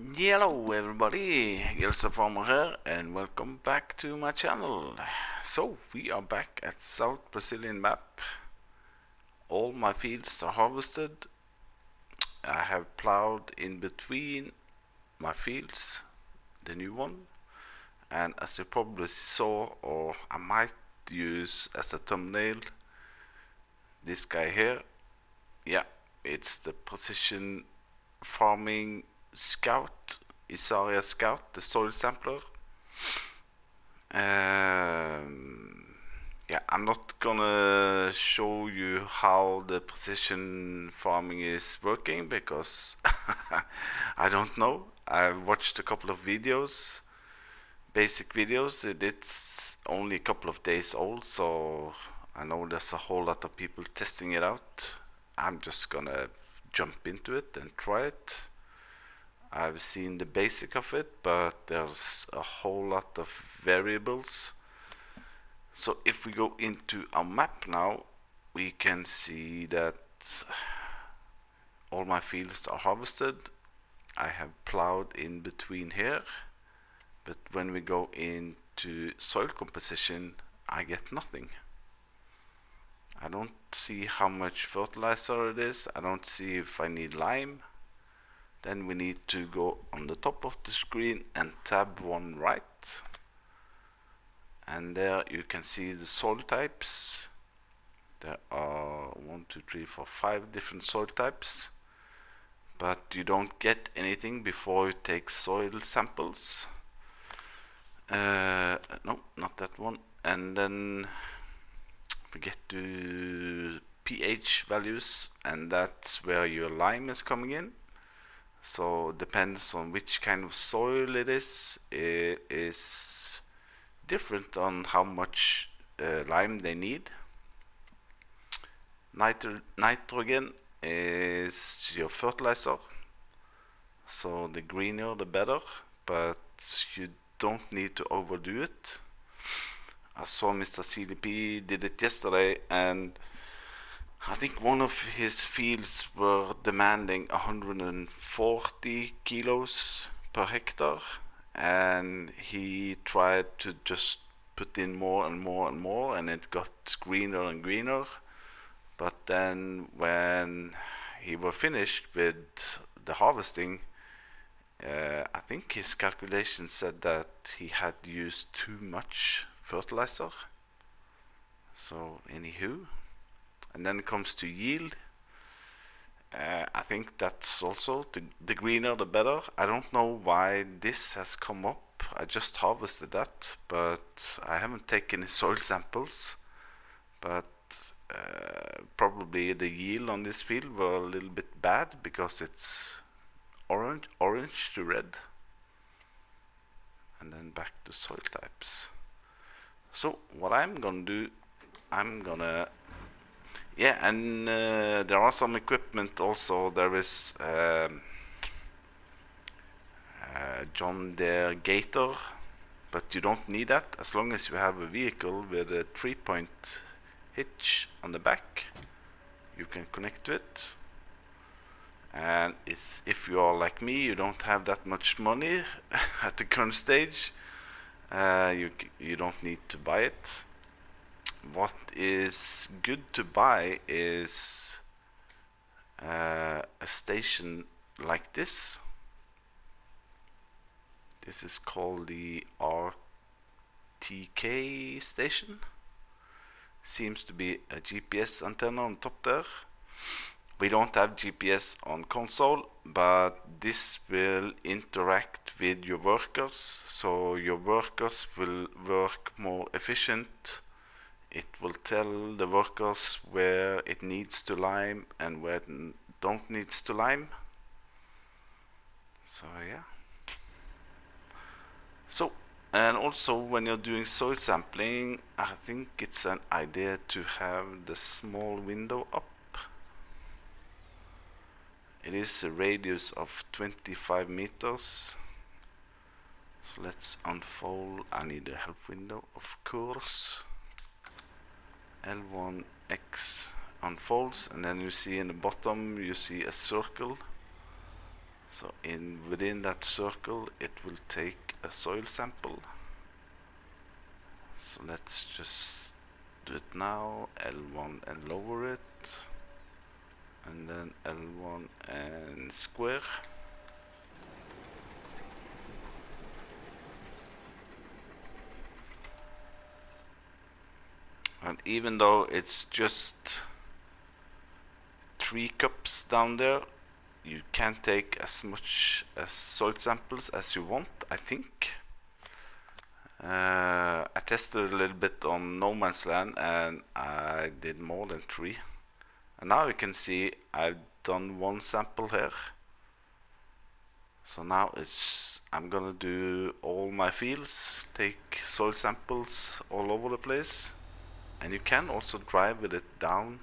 Hello everybody, Gilsa Farmer here and welcome back to my channel. So we are back at South Brazilian map. All my fields are harvested. I have plowed in between my fields, the new one, and as you probably saw, or I might use as a thumbnail, this guy here. Yeah, it's the precision farming scout, Isaria Scout, the soil sampler. Yeah, I'm not gonna show you how the precision farming is working because I don't know. I've watched a couple of videos, basic videos. It's only a couple of days old, so I know there's a whole lot of people testing it out. I'm just gonna jump into it and try it. I've seen the basic of it, but there's a whole lot of variables. So if we go into our map now, we can see that all my fields are harvested. I have plowed in between here, but when we go into soil composition, I get nothing. I don't see how much fertilizer it is. I don't see if I need lime. Then we need to go on the top of the screen and tab one right. And there you can see the soil types. There are 1, 2, 3, 4, 5 different soil types, but you don't get anything before you take soil samples. No, not that one. And then we get to pH values, and that's where your lime is coming in. So it depends on which kind of soil it is. It is different on how much lime they need. Nitrogen is your fertilizer, so the greener the better, but you don't need to overdo it. I saw Mr. CDP did it yesterday, and I think one of his fields were demanding 140 kilos per hectare, and he tried to just put in more and more and more, and it got greener and greener. But then when he was finished with the harvesting, I think his calculation said that he had used too much fertilizer. So anywho, and then it comes to yield. I think that's also the greener the better. I don't know why this has come up. I just harvested that, but I haven't taken any soil samples. But probably the yield on this field were a little bit bad because it's orange to red. And then back to soil types. So what I'm gonna do, I'm gonna and there are some equipment also. There is John Deere Gator, but you don't need that as long as you have a vehicle with a 3-point hitch on the back. You can connect to it, and if you are like me, you don't have that much money at the current stage, you don't need to buy it. What is good to buy is a station like this. This is called the RTK station. Seems to be a GPS antenna on top there. We don't have GPS on console, but this will interact with your workers, so your workers will work more efficient. It will tell the workers where it needs to lime and where it don't needs to lime. So yeah. So, and also when you're doing soil sampling, I think it's an idea to have the small window up. It is a radius of 25 meters. So let's unfold. I need a help window, of course. L1X unfolds, and then you see in the bottom you see a circle. So within that circle it will take a soil sample. So let's just do it now, L1 and lower it, and then L1 and square. And even though it's just 3 cups down there, you can take as much as soil samples as you want, I think. I tested a little bit on No Man's Land and I did more than 3. And now you can see I've done 1 sample here. So now I'm gonna do all my fields, take soil samples all over the place. And you can also drive with it down.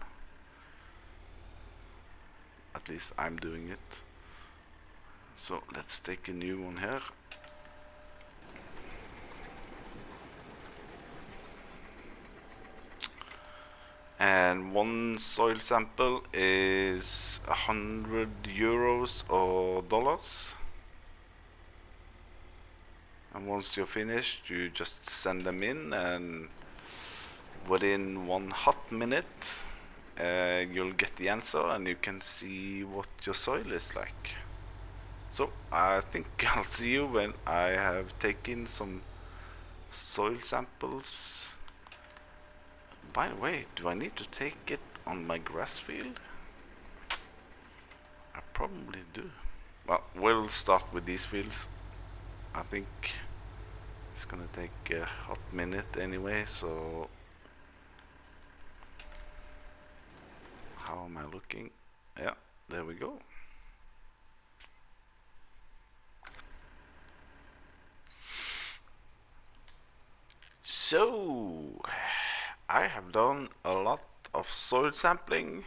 At least I'm doing it. So let's take a new one here. And 1 soil sample is 100 euros or dollars. And once you're finished, you just send them in, and within 1 hot minute you'll get the answer and you can see what your soil is like. So I think I'll see you when I have taken some soil samples. By the way, do I need to take it on my grass field? I probably do. Well, we'll start with these fields. I think it's gonna take a hot minute anyway, so how am I looking? Yeah, there we go. So I have done a lot of soil sampling.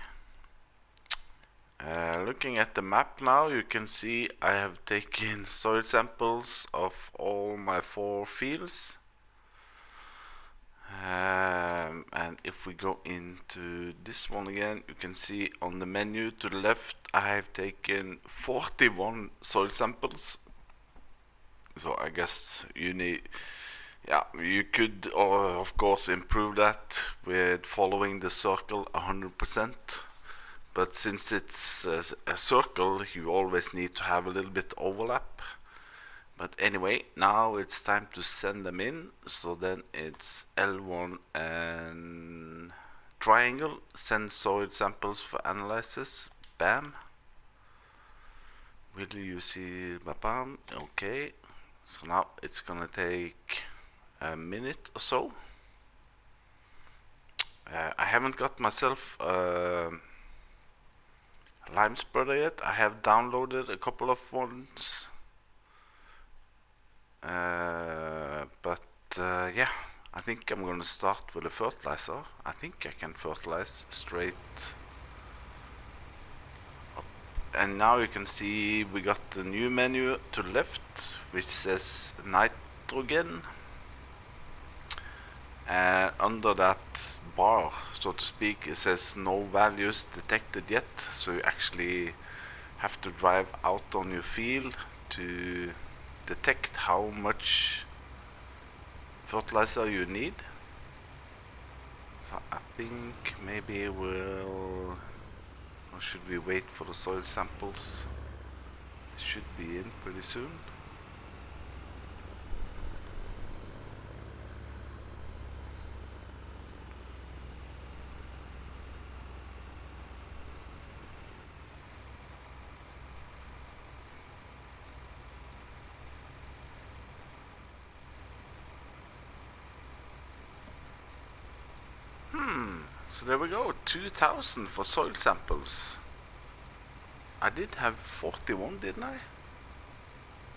Looking at the map now, you can see I have taken soil samples of all my 4 fields. And if we go into this one again, you can see on the menu to the left I have taken 41 soil samples. So I guess you could of course improve that with following the circle 100%. But since it's a circle, you always need to have a little bit overlap. But anyway, now it's time to send them in. So then it's L1 and triangle, send soil samples for analysis. Bam. Will you see? Bam. Okay. So now it's gonna take a minute or so. I haven't got myself lime spreader yet. I have downloaded a couple of ones, yeah, I think I'm gonna start with a fertilizer. I think I can fertilize straight up. And now you can see we got the new menu to the left which says nitrogen, and under that bar, so to speak, it says no values detected yet. So you actually have to drive out on your field to detect how much fertilizer you need. So I think maybe or should we wait for the soil samples? It should be in pretty soon. So there we go, 2000 for soil samples. I did have 41, didn't I?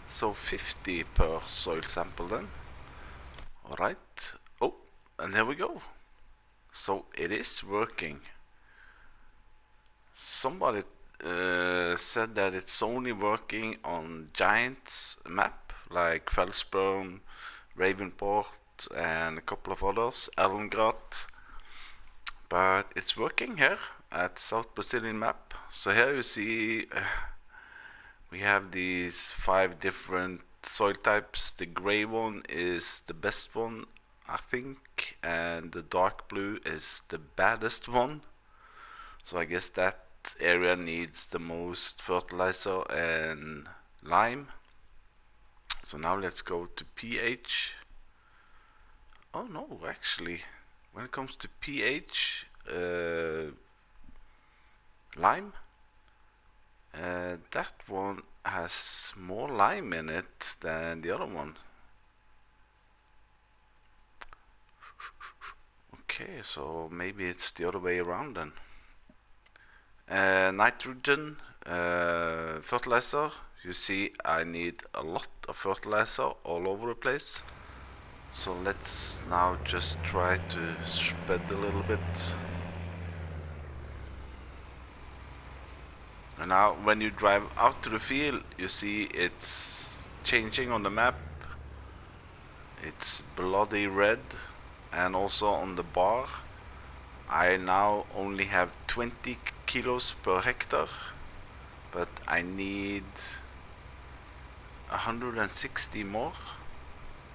So 50 per soil sample then. Alright. Oh, and there we go. So it is working. Somebody said that it's only working on Giants map, like Felsburn, Ravenport, and a couple of others, Elmgrat. But it's working here at South Brazilian map. So here you see We have these 5 different soil types. The gray one is the best one, I think, and the dark blue is the baddest one. So I guess that area needs the most fertilizer and lime. So now let's go to pH. Oh no, actually, when it comes to pH, lime, that one has more lime in it than the other one. Okay, so maybe it's the other way around then. Nitrogen, fertilizer. You see, I need a lot of fertilizer all over the place. So let's now just try to spread a little bit. And now when you drive out to the field, you see it's changing on the map. It's bloody red, and also on the bar I now only have 20 kilos per hectare, but I need 160 more,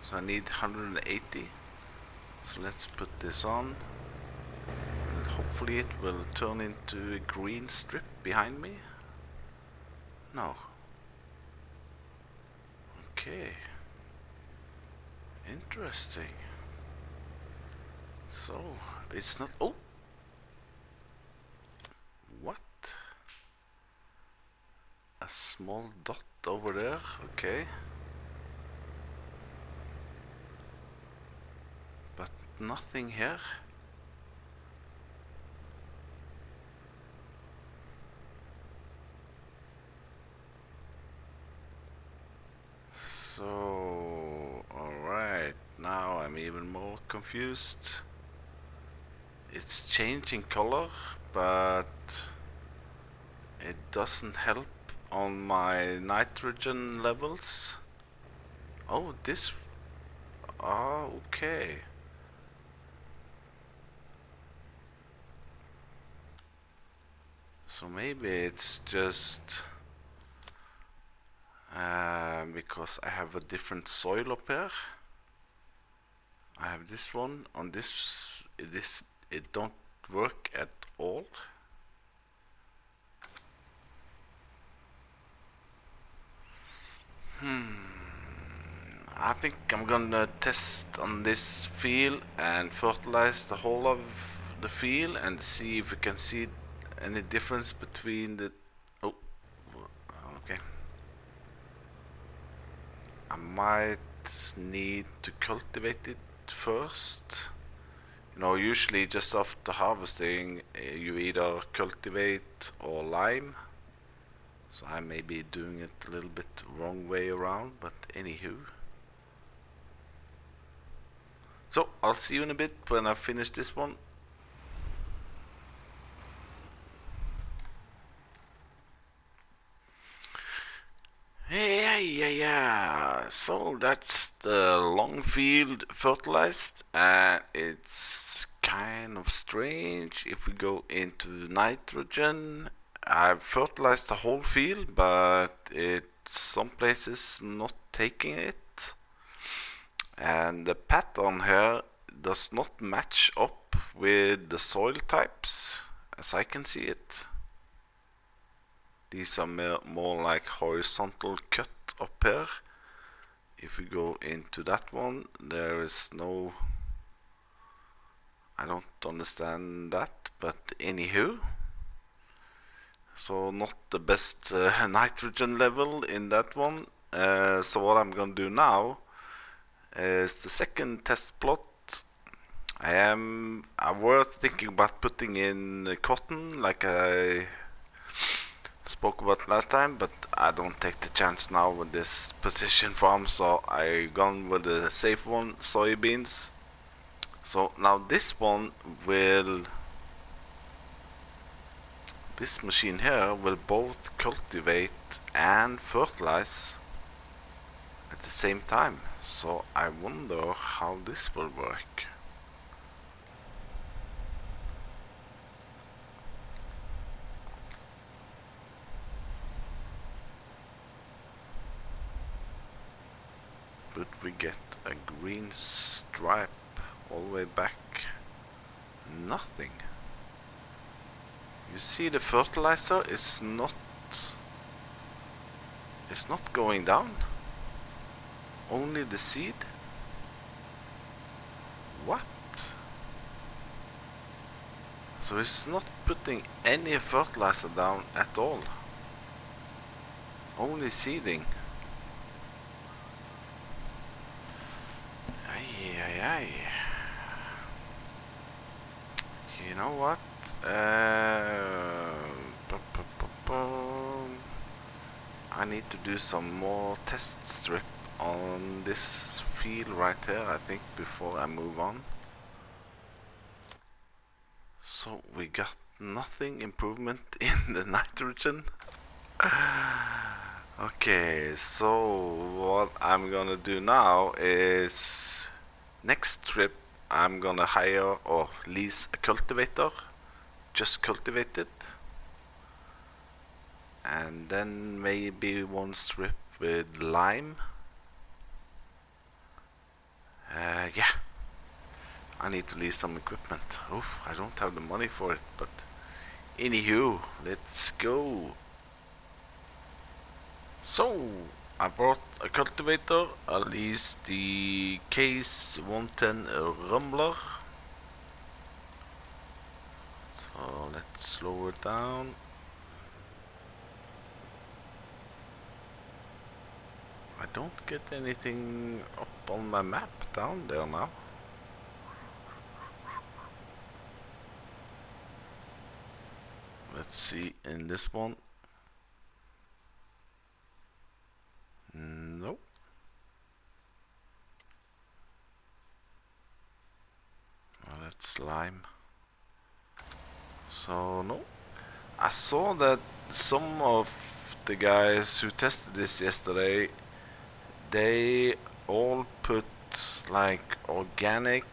so I need 180. So let's put this on, and hopefully it will turn into a green strip behind me. No. Okay. Interesting. So, it's not... Oh! What? A small dot over there, okay. But nothing here. So, alright, now I'm even more confused. It's changing color, but it doesn't help on my nitrogen levels. Oh, this... Oh, okay. So maybe it's just because I have a different soil up here. I have this one on this. It don't work at all. I think I'm gonna test on this field and fertilize the whole of the field and see if we can see any difference between the... Oh, okay. I might need to cultivate it first. You know, usually just after harvesting, you either cultivate or lime. So I may be doing it a little bit wrong way around, but anywho. So I'll see you in a bit when I finish this one. Yeah. So that's the long field fertilized, and it's kind of strange if we go into nitrogen. I've fertilized the whole field, but it's some places not taking it, and the pattern here does not match up with the soil types as I can see it. These are more like horizontal cut up here. If we go into that one, there is no... I don't understand that, but anywho. So not the best nitrogen level in that one. So what I'm gonna do now is the second test plot. I was thinking about putting in cotton like I spoke about last time, but I don't take the chance now with this precision farm, so I gone with the safe one, soybeans. So now this one will... This machine here will both cultivate and fertilize at the same time. So I wonder how this will work. we get a green stripe all the way back. Nothing. You see, the fertilizer is not going down. Only the seed. What? So it's not putting any fertilizer down at all. Only seeding. Ay. You know what? I need to do some more test strip on this field right here, I think, before I move on. So we got nothing improvement in the nitrogen. Okay, so what I'm gonna do now is next trip I'm gonna hire or lease a cultivator, just cultivate it, and then maybe one strip with lime. Yeah, I need to lease some equipment. Oof, I don't have the money for it, but anywho, let's go. So, I bought a cultivator, at least the Case 110 Rumbler. So let's slow it down. I don't get anything up on my map down there now. Let's see in this one. Nope. Well, that's lime. So no. I saw that some of the guys who tested this yesterday, they all put like organic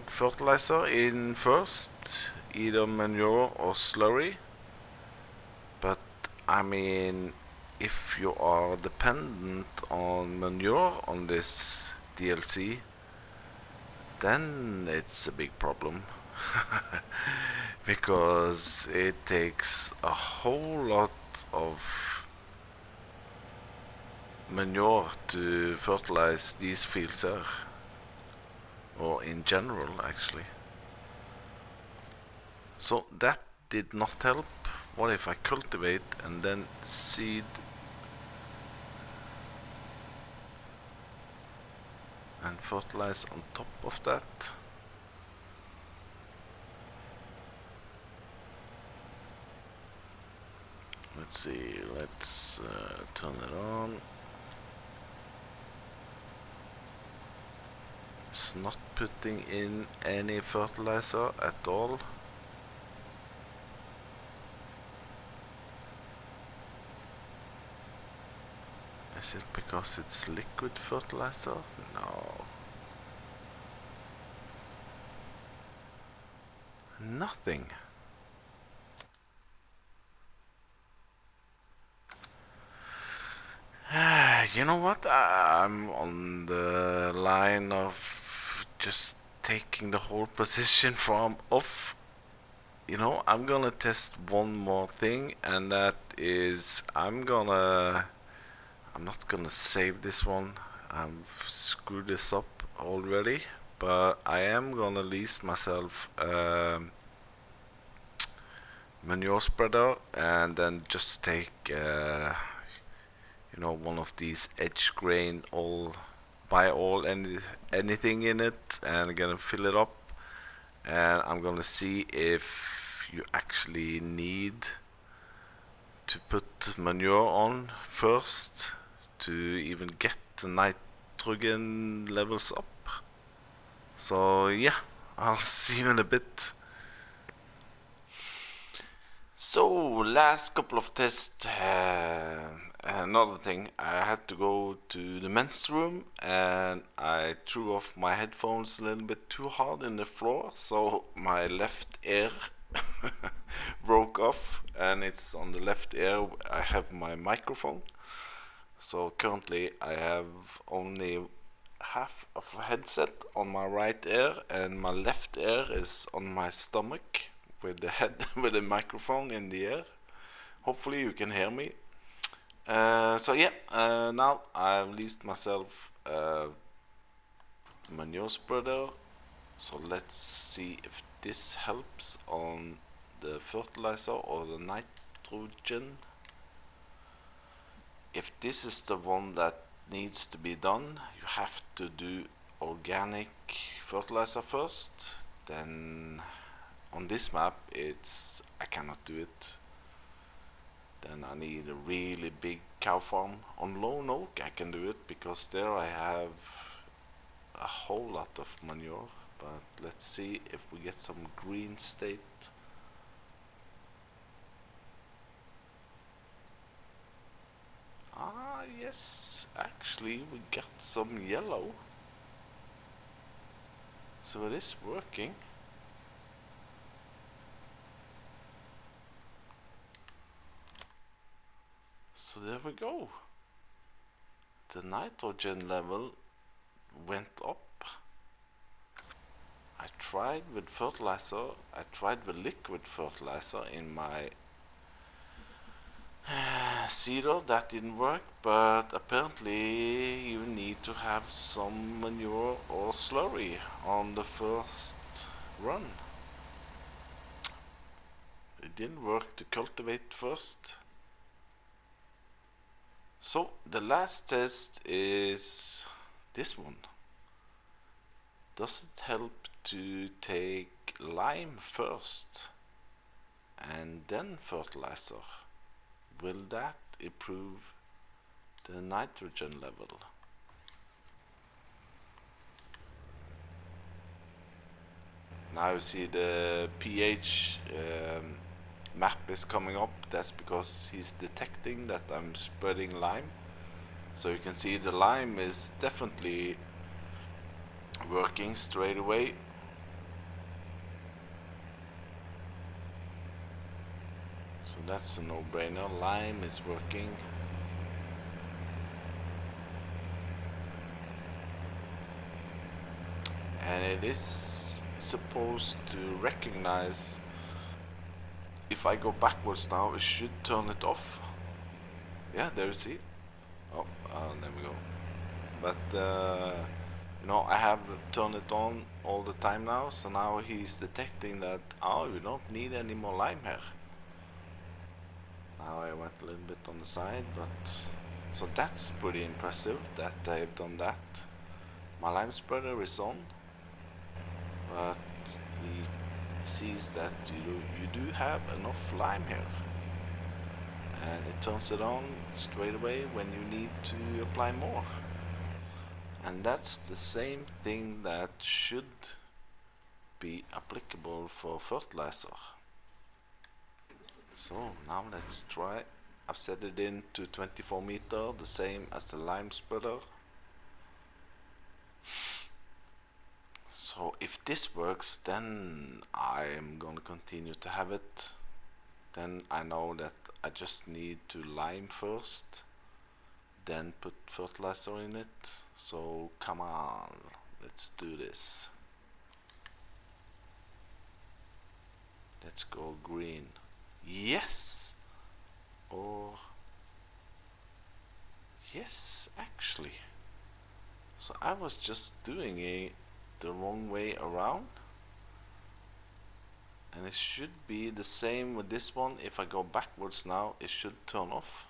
fertilizer in first, either manure or slurry. But I mean, if you are dependent on manure on this DLC, then it's a big problem. Because it takes a whole lot of manure to fertilize these fields here, or in general actually. So that did not help. What if I cultivate and then seed and fertilize on top of that? Let's see, let's turn it on. It's not putting in any fertilizer at all. Is it because it's liquid fertilizer? No. Nothing. You know what? I'm on the line of just taking the whole position farm off. You know, I'm gonna test one more thing, and that is I'm not gonna save this one. I've screwed this up already, but I am gonna lease myself manure spreader, and then just take you know, one of these edge grain anything in it, and I'm gonna fill it up, and I'm gonna see if you actually need to put manure on first to even get the nitrogen levels up. So yeah, I'll see you in a bit. So last couple of tests, another thing, I had to go to the men's room, and I threw off my headphones a little bit too hard in the floor, so my left ear broke off, and it's on the left ear I have my microphone. So currently I have only half of a headset on my right ear, and my left ear is on my stomach with the head with the microphone in the air. Hopefully you can hear me. So yeah, now I've leased myself a manure spreader. So let's see if this helps on the fertilizer or the nitrogen. If this is the one that needs to be done, you have to do organic fertilizer first. Then on this map I cannot do it. Then I need a really big cow farm. On Lone Oak I can do it because there I have a whole lot of manure. But let's see if we get some green state. Ah yes, actually we got some yellow. So it is working. So there we go. The nitrogen level went up. I tried with fertilizer. I tried with liquid fertilizer in my seeder. That didn't work, but apparently you need to have some manure or slurry on the first run. It didn't work to cultivate first. So the last test is this one. Does it help to take lime first and then fertilizer? Will that improve the nitrogen level? Now you see the pH map is coming up. That's because he's detecting that I'm spreading lime. So you can see the lime is definitely working straight away. So that's a no-brainer. Lime is working. And it is supposed to recognize. If I go backwards now, it should turn it off. Yeah, there you see. Oh, there we go. But you know, I have turned it on all the time now, so now he's detecting that, oh, you don't need any more lime here. Now I went a little bit on the side, but so that's pretty impressive that they've done that. My lime spreader is on, but he sees that you do have enough lime here, and it turns it on straight away when you need to apply more. And that's the same thing that should be applicable for fertilizer. So now let's try. I've set it in to 24 meter, the same as the lime spreader. So if this works, then I'm gonna continue to have it. Then I know that I just need to lime first, then put fertilizer in it. So come on, let's do this. Let's go green. Yes! Or yes, actually. So I was just doing it the wrong way around. And it should be the same with this one. If I go backwards now, it should turn off.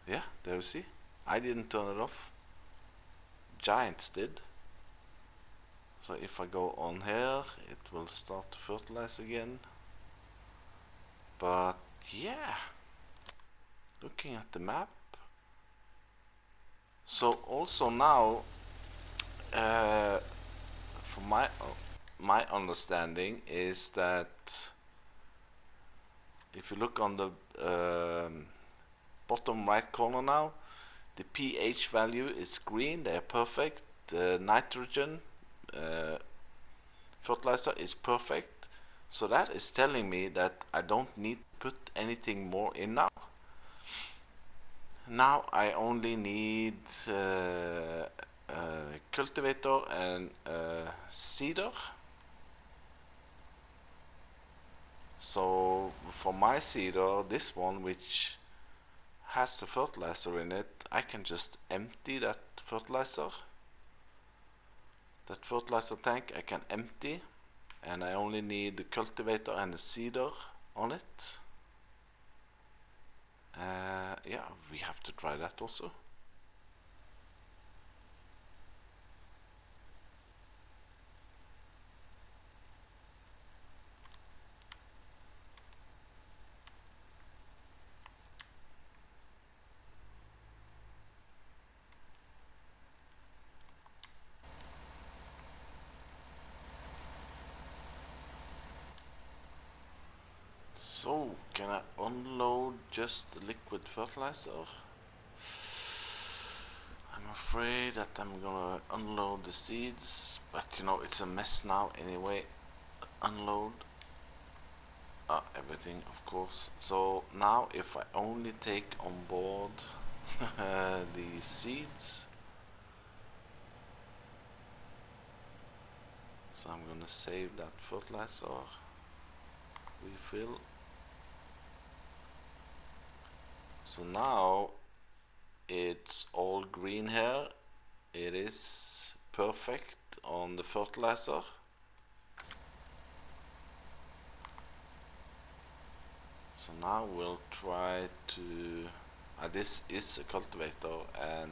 Yeah, there you see. I didn't turn it off. Giants did. So if I go on here, it will start to fertilize again. But yeah, looking at the map. So also now, from my understanding is that if you look on the bottom right corner now, the pH value is green. They are perfect. The nitrogen fertilizer is perfect. So that is telling me that I don't need to put anything more in now. Now I only need cultivator and seeder. So for my seeder, this one which has the fertilizer in it, I can just empty that fertilizer. That fertilizer tank I can empty, and I only need the cultivator and the seeder on it. Yeah, we have to try that also. So, can I unload just the liquid fertilizer? I'm afraid that I'm gonna unload the seeds, but you know, it's a mess now anyway. Unload everything, of course. So now if I only take on board the seeds, so I'm gonna save that fertilizer refill. So now it's all green here. It is perfect on the fertilizer. So now we'll try to this is a cultivator and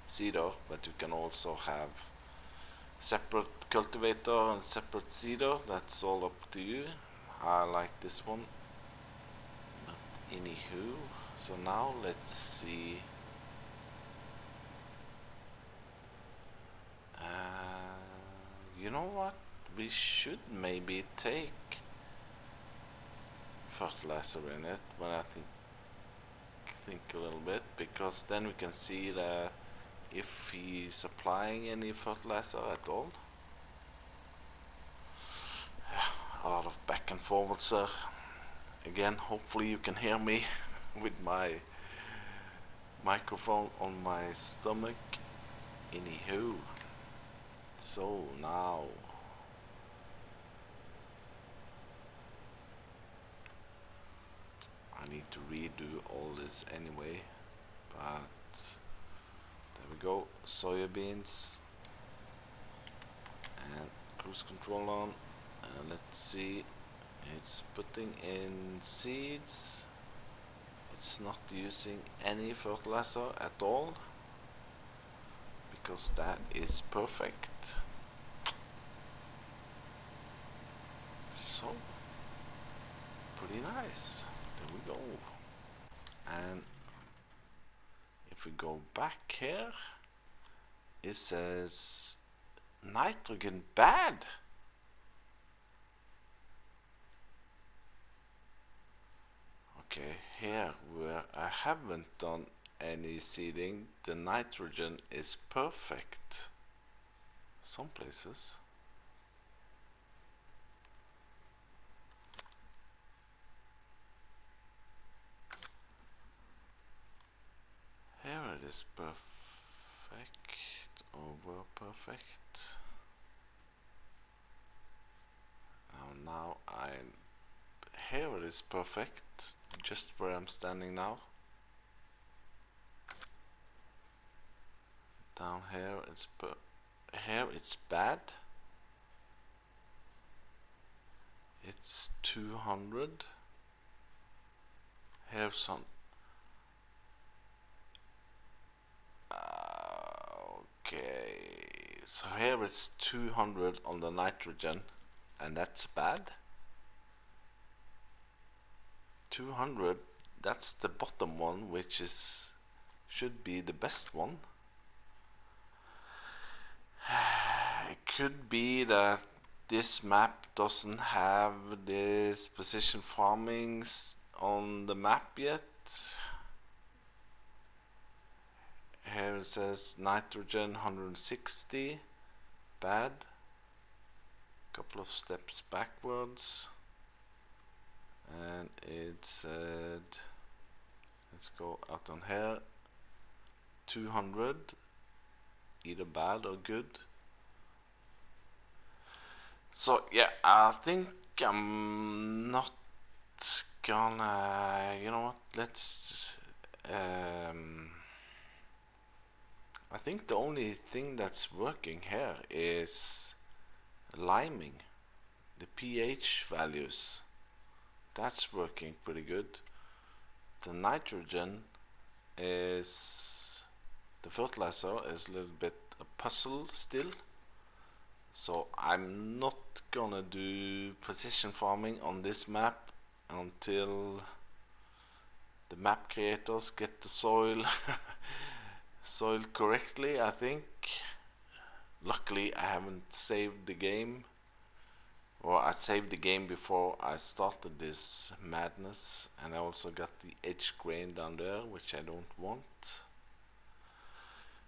seeder, but you can also have separate cultivator and separate seeder. That's all up to you. I like this one. But anywho, so now let's see. You know what? We should maybe take fertilizer in it when I think a little bit, because then we can see that if he's applying any fertilizer at all. A lot of back and forward, sir. Again, hopefully you can hear me with my microphone on my stomach. Anywho, so now I need to redo all this anyway, but there we go. Soybeans and cruise control on, and let's see, it's putting in seeds. It's not using any fertilizer at all, because that is perfect. So pretty nice. There we go. And if we go back here, it says nitrogen bad. Okay, here where I haven't done any seeding, the nitrogen is perfect. Some places. Here it is perfect, over perfect. Now I'm here it is perfect, just where I'm standing now. Down here it's bad. It's 200. Here's some. Okay, so here it's 200 on the nitrogen, and that's bad. 200, that's the bottom one, which should be the best one. It could be that this map doesn't have this precision farming on the map yet. Here it says nitrogen 160, bad. Couple of steps backwards, and it said Let's go out on here. 200, either bad or good. So yeah, I think I'm not gonna, you know what, let's I think the only thing that's working here is liming the pH values. That's working pretty good. The nitrogen is, the fertilizer is a little bit a puzzle still, so I'm not gonna do precision farming on this map until the map creators get the soil soiled correctly, I think. Luckily I haven't saved the game, or I saved the game before I started this madness, and I also got the edge grain down there, which I don't want.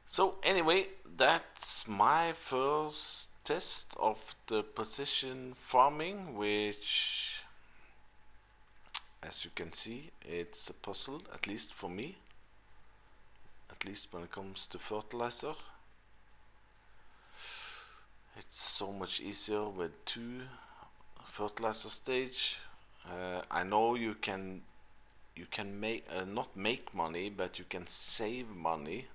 So anyway, that's my first test of the precision farming, which, as you can see, it's a puzzle, at least for me, at least when it comes to fertilizer. It's so much easier with 2 fertilizer stage. I know you can make not make money, but you can save money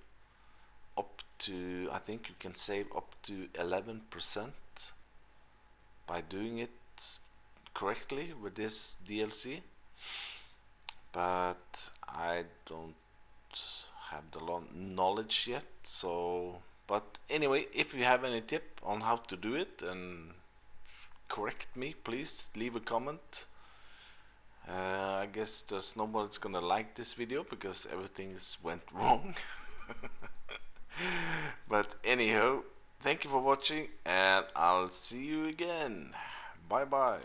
up to, I think you can save up to 11% by doing it correctly with this DLC, but I don't have the knowledge yet. So, but anyway, if you have any tip on how to do it and correct me, please leave a comment. I guess there's nobody's gonna like this video because everything went wrong. But anyhow, thank you for watching, and I'll see you again. Bye bye.